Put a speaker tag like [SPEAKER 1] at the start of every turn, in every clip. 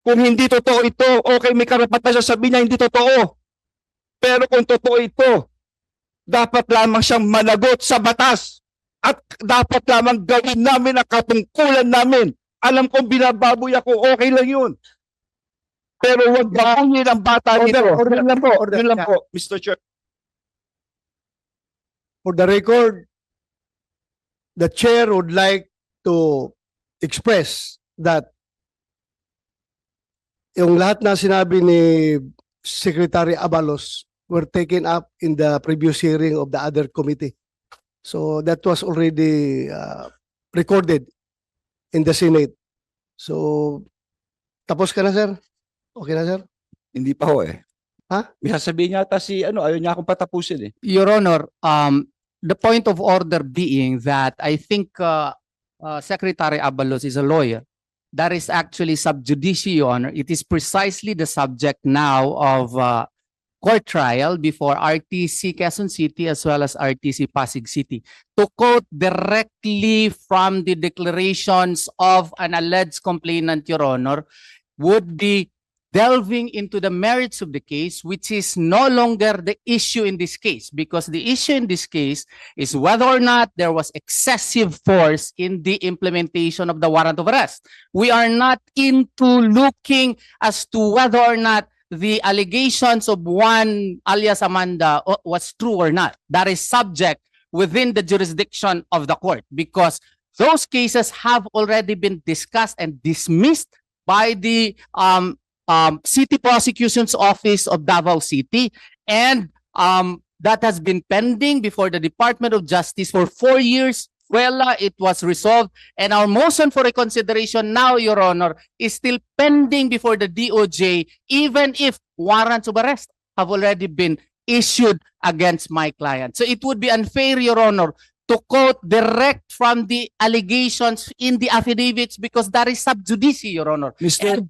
[SPEAKER 1] Kung hindi totoo ito, okay, may karapatan siya sabihin niya hindi totoo. Pero kung totoo ito, dapat lamang siyang managot sa batas. At dapat lamang gawin namin ang katungkulan namin. Alam kong binababoy ako, okay lang yun. Pero huwag babuyin ang bata nito.
[SPEAKER 2] Order lang po.
[SPEAKER 1] Yun lang po, Mr. Chair.
[SPEAKER 2] For the record, the chair would like to express that yung lahat na sinabi ni Secretary Abalos were taken up in the previous hearing of the other committee. So that was already recorded in the Senate. So, tapos ka na, sir? Okay na, sir?
[SPEAKER 1] Hindi pa ho eh.
[SPEAKER 2] Ha?
[SPEAKER 1] May sasabihin yata si ayaw niya akong patapusin eh.
[SPEAKER 3] Your Honor, the point of order being that I think Secretary Abalos is a lawyer. That is actually sub judice, Your Honor. It is precisely the subject now of court trial before RTC Quezon City as well as RTC Pasig City. To quote directly from the declarations of an alleged complainant, Your Honor, would be delving into the merits of the case, which is no longer the issue in this case, because the issue in this case is whether or not there was excessive force in the implementation of the warrant of arrest. We are not into looking as to whether or not the allegations of one alias Amanda was true or not. That is subject within the jurisdiction of the court, because those cases have already been discussed and dismissed by the City Prosecution's Office of Davao City, and that has been pending before the Department of Justice for 4 years. Well, it was resolved, and our motion for reconsideration now, Your Honor, is still pending before the DOJ, even if warrants of arrest have already been issued against my client. So it would be unfair, Your Honor, to quote direct from the allegations in the affidavits, because that is sub judice, Your Honor.
[SPEAKER 1] Mr.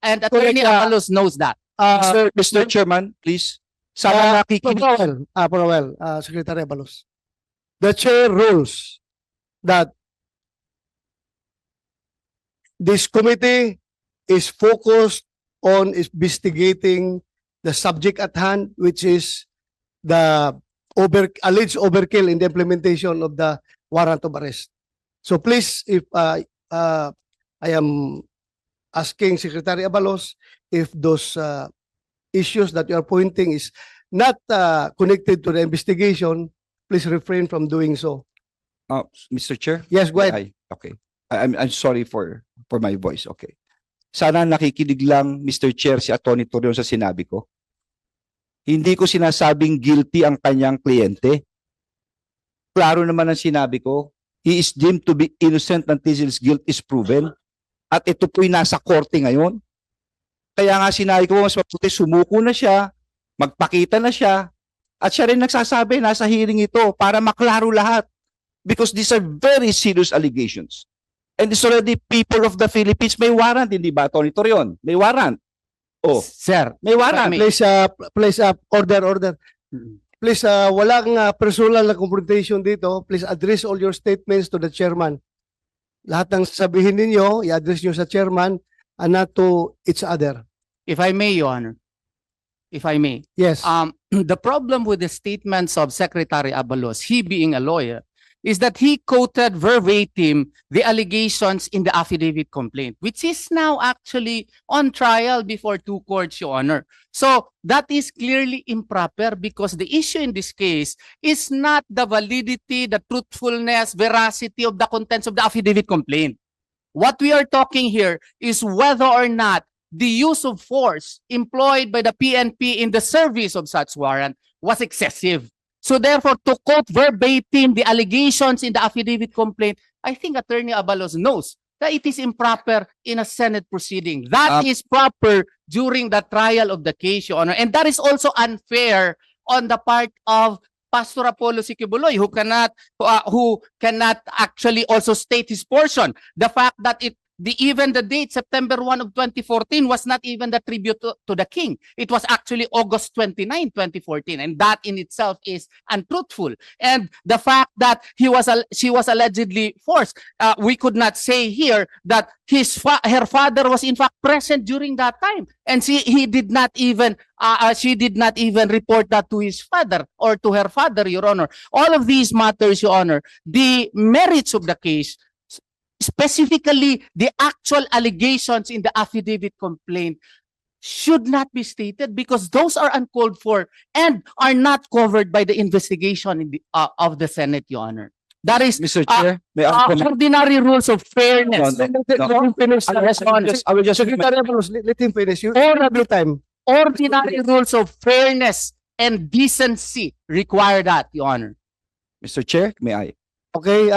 [SPEAKER 3] And Attorney Abalos knows that.
[SPEAKER 1] Mr. Chairman, please. Sana nakikinig.
[SPEAKER 2] For a while, Secretary Abalos. The chair rules that this committee is focused on investigating the subject at hand, which is the alleged overkill in the implementation of the warrant of arrest. So please, if I am asking Secretary Abalos if those issues that you are pointing is not connected to the investigation, please refrain from doing so.
[SPEAKER 1] Mr. Chair?
[SPEAKER 2] Yes, go ahead.
[SPEAKER 1] Okay. I'm sorry for my voice. Okay. Sana nakikinig lang, Mr. Chair, si Atty. Torion sa sinabi ko. Hindi ko sinasabing guilty ang kanyang kliyente. Klaro naman ang sinabi ko. He is deemed to be innocent until his guilt is proven. At ito po'y nasa korte ngayon. Kaya nga sinabi ko, mas mabuti sumuko na siya, magpakita na siya, at siya rin nagsasabi, nasa hearing ito para maklaro lahat. Because these are very serious allegations. And it's already people of the Philippines, may warrant, hindi ba, Atty. Torion? May warrant. Oh,
[SPEAKER 3] Sir,
[SPEAKER 1] may warrant.
[SPEAKER 2] Please, order. Please, walang personal na confrontation dito. Please address all your statements to the chairman. Lahat ng sabihin ninyo, i-address nyo sa chairman and not to each other.
[SPEAKER 3] if I may, Your Honor, if I may.
[SPEAKER 2] Yes.
[SPEAKER 3] The problem with the statements of Secretary Abalos, he being a lawyer, is that he quoted verbatim the allegations in the affidavit complaint, which is now actually on trial before 2 courts, Your Honor. So that is clearly improper, because the issue in this case is not the validity, the truthfulness, veracity of the contents of the affidavit complaint. What we are talking here is whether or not the use of force employed by the PNP in the service of such warrant was excessive. So therefore, to quote verbatim the allegations in the affidavit complaint, I think Attorney Abalos knows that it is improper in a Senate proceeding. That is proper during the trial of the case, Your Honor. And that is also unfair on the part of Pastor Apollo Sikibuloy, who cannot actually also state his portion. The fact that Even the date, September 1 of 2014, was not even the tribute to the king. It was actually August 29, 2014. And that in itself is untruthful. And the fact that she was allegedly forced, we could not say here that her father was in fact present during that time. And she did not even report that to his father or to her father, Your Honor. All of these matters, Your Honor, the merits of the case, specifically the actual allegations in the affidavit complaint, should not be stated because those are uncalled for and are not covered by the investigation of the Senate, Your Honor. That is
[SPEAKER 1] Mr. Chair, may I comment?
[SPEAKER 3] ordinary rules of fairness.
[SPEAKER 1] No,
[SPEAKER 2] Let him finish.
[SPEAKER 1] I will just
[SPEAKER 2] Secretary Abalos, let him finish. You have your time.
[SPEAKER 3] Ordinary rules of fairness and decency require that, Your Honor.
[SPEAKER 1] Mr. Chair, may I?
[SPEAKER 2] Okay,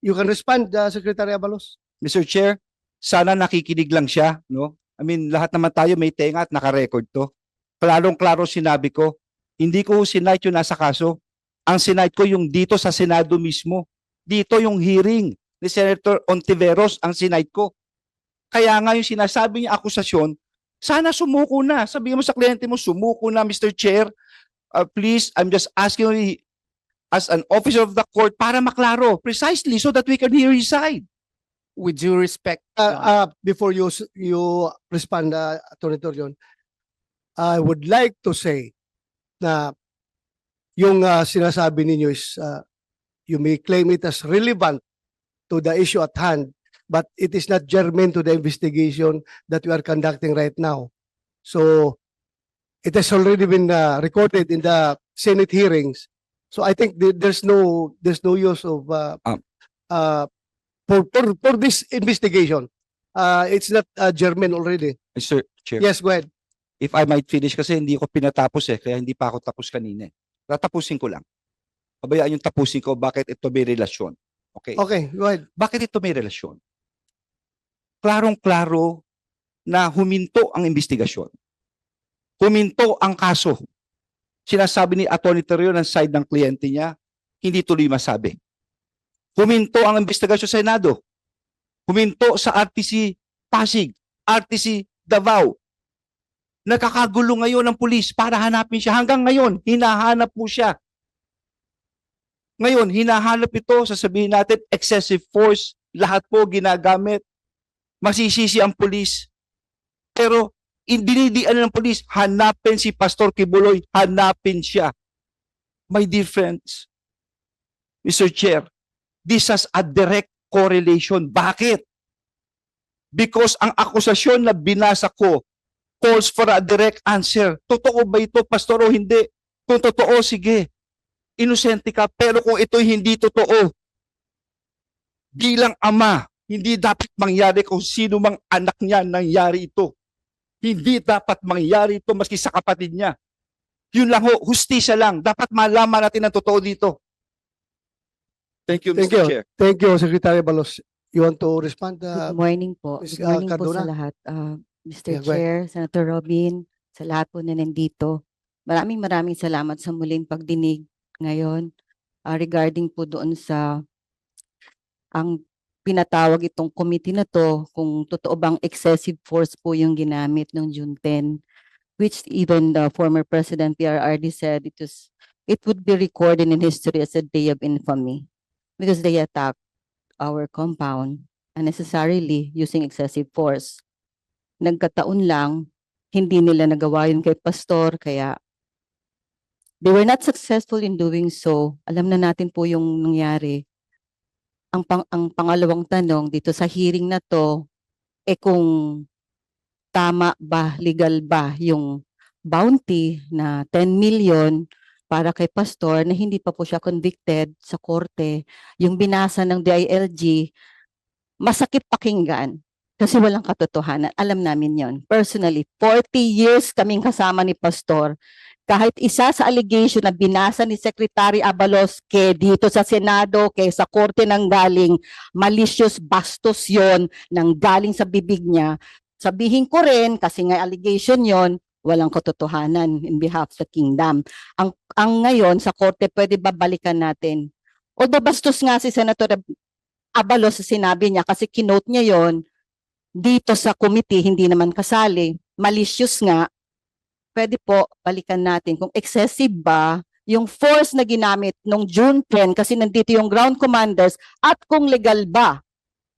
[SPEAKER 2] you can respond, Secretary Abalos.
[SPEAKER 1] Mr. Chair, sana nakikinig lang siya, no? I mean, lahat naman tayo may tenga at naka-record to. Klarong-klaro sinabi ko, hindi ko sinight yung nasa kaso. Ang sinight ko yung dito sa Senado mismo. Dito yung hearing ni Senator Ontiveros ang sinight ko. Kaya nga yung sinasabi niya akusasyon, sana sumuko na. Sabihin mo sa kliyente mo, sumuko na, Mr. Chair. Please, I'm just asking you as an officer of the court para maklaro precisely so that we can hear his side.
[SPEAKER 3] With due respect, Your Honor.
[SPEAKER 2] Before you respond, Attorney Torion, I would like to say na yung sinasabi ninyo is you may claim it as relevant to the issue at hand, but it is not germane to the investigation that we are conducting right now. So it has already been recorded in the Senate hearings. So I think there's no use of for this investigation. It's not germane already.
[SPEAKER 1] Mr. Chair,
[SPEAKER 2] Yes, go ahead.
[SPEAKER 1] if I might finish kasi hindi ko pinatapos kaya hindi pa ako tapos kanina. Tatapusin ko lang. Pabayaan yung tapusin ko bakit ito may relasyon. Okay.
[SPEAKER 2] Okay, go ahead.
[SPEAKER 1] Bakit ito may relasyon? Klarong-klaro na huminto ang investigasyon. Huminto ang kaso. Sinasabi ni Atty. Torion ng side ng kliyente niya, hindi tuloy masabi. Huminto ang investigasyon sa Senado. Huminto sa RTC Pasig, RTC Davao. Nakakagulo ngayon ng pulis para hanapin siya. Hanggang ngayon, hinahanap po siya. Ngayon, hinahanap ito, sasabihin natin, excessive force, lahat po ginagamit. Masisisi ang pulis. Pero, dinidian ng pulis, hanapin si Pastor Kibuloy, hanapin siya. My dear friends, Mr. Chair, this has a direct correlation. Bakit? Because ang akusasyon na binasa ko calls for a direct answer. Totoo ba ito, Pastor, o hindi? Kung totoo, sige. Inosente ka, pero kung ito'y hindi totoo, bilang ama, hindi dapat mangyari kung sino mang anak niya nangyari ito. Hindi dapat mangyari ito maski sa kapatid niya. Yun lang ho, hustisya lang. Dapat malaman natin ang totoo dito. Thank you,
[SPEAKER 2] Thank
[SPEAKER 1] Mr.
[SPEAKER 2] you.
[SPEAKER 1] Chair.
[SPEAKER 2] Thank you, Secretary Balos. You want to respond?
[SPEAKER 4] Good morning po.
[SPEAKER 2] Ms.
[SPEAKER 4] Good morning po
[SPEAKER 2] Cardona?
[SPEAKER 4] sa lahat. Mr.
[SPEAKER 2] Yeah, go ahead.
[SPEAKER 4] Chair, Senator Robin, sa lahat po na nandito. Maraming salamat sa muling pagdinig ngayon regarding po doon sa ang pinatawag itong committee na to, kung totoo bang excessive force po yung ginamit noong June 10, which even the former President PRRD said it would be recorded in history as a day of infamy because they attacked our compound unnecessarily using excessive force. Nagkataon lang, hindi nila nagawa yun kay Pastor, kaya they were not successful in doing so. Alam na natin po yung nangyari. Ang pangalawang tanong dito sa hearing na to, kung tama ba, legal ba yung bounty na 10 million para kay Pastor na hindi pa po siya convicted sa korte, yung binasa ng DILG, masakit pakinggan kasi walang katotohanan. Alam namin yon. Personally, 40 years kaming kasama ni Pastor. Kahit isa sa allegation na binasa ni Secretary Abalos dito sa Senado, sa korte nang galing, malicious bastos yon nang galing sa bibig niya. Sabihin ko rin, kasi nga allegation yon, walang katotohanan in behalf of the kingdom. Ang ngayon sa korte, pwede ba balikan natin? Although bastos nga si Senator Abalos sa sinabi niya kasi kinote niya yon, dito sa committee hindi naman kasali, malicious nga, pwede po balikan natin kung excessive ba yung force na ginamit nung June 10 kasi nandito yung ground commanders at kung legal ba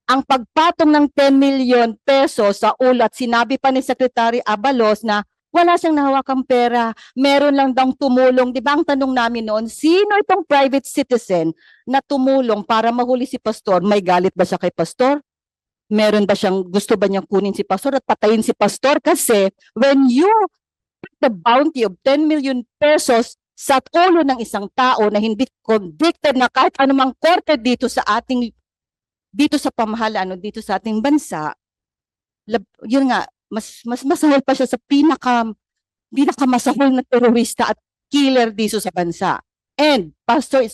[SPEAKER 4] ang pagpatong ng 10 million pesos sa ulat. Sinabi pa ni Secretary Abalos na wala siyang nahawakang pera, meron lang daw tumulong. Di ba ang tanong namin noon, sino itong private citizen na tumulong para mahuli si Pastor? May galit ba siya kay Pastor? Meron ba siyang, gusto ba niyang kunin si Pastor at patayin si Pastor? Kasi when you put the bounty of 10 million pesos sa ulo ng isang tao na hindi convicted na kahit anumang korte dito sa ating, dito sa pamahalaan o dito sa ating bansa, yun nga, mas masahol pa siya sa pinakamasahol na terorista at killer dito sa bansa. And Pastor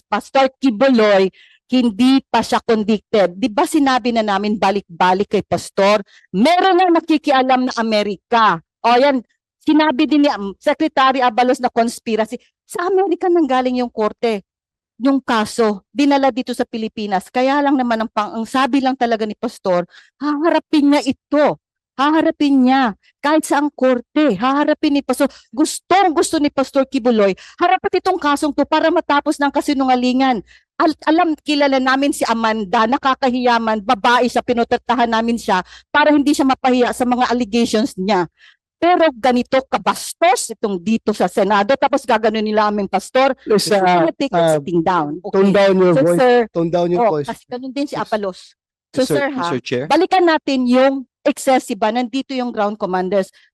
[SPEAKER 4] Kibuloy, hindi pa siya convicted. Di ba sinabi na namin balik-balik kay Pastor? Meron nang nakikialam na Amerika. O yan, sinabi din ni Secretary Abalos na conspiracy. Sa Amerika nang galing yung korte. Yung kaso, dinala dito sa Pilipinas. Kaya lang naman ang sabi lang talaga ni Pastor, haharapin niya ito. Haharapin niya. Kahit sa ang korte, haharapin ni Pastor. Gusto ni Pastor Kibuloy, harapin itong kasong to para matapos ng kasinungalingan. Kilala namin si Amanda, nakakahiyaman, babae siya, pinotektahan namin siya para hindi siya mapahiya sa mga allegations niya. Pero ganito kabastos itong dito sa Senado, tapos gaganon nila aming pastor.
[SPEAKER 2] Please,
[SPEAKER 4] We're gonna take it sitting down.
[SPEAKER 2] tone down your
[SPEAKER 4] So,
[SPEAKER 2] voice.
[SPEAKER 4] sir,
[SPEAKER 2] Tone down your voice.
[SPEAKER 4] kasi ganun din si Apalos. So, sir, ha,
[SPEAKER 1] Mr. Chair.
[SPEAKER 4] balikan natin yung excessive ba, nandito yung ground commanders.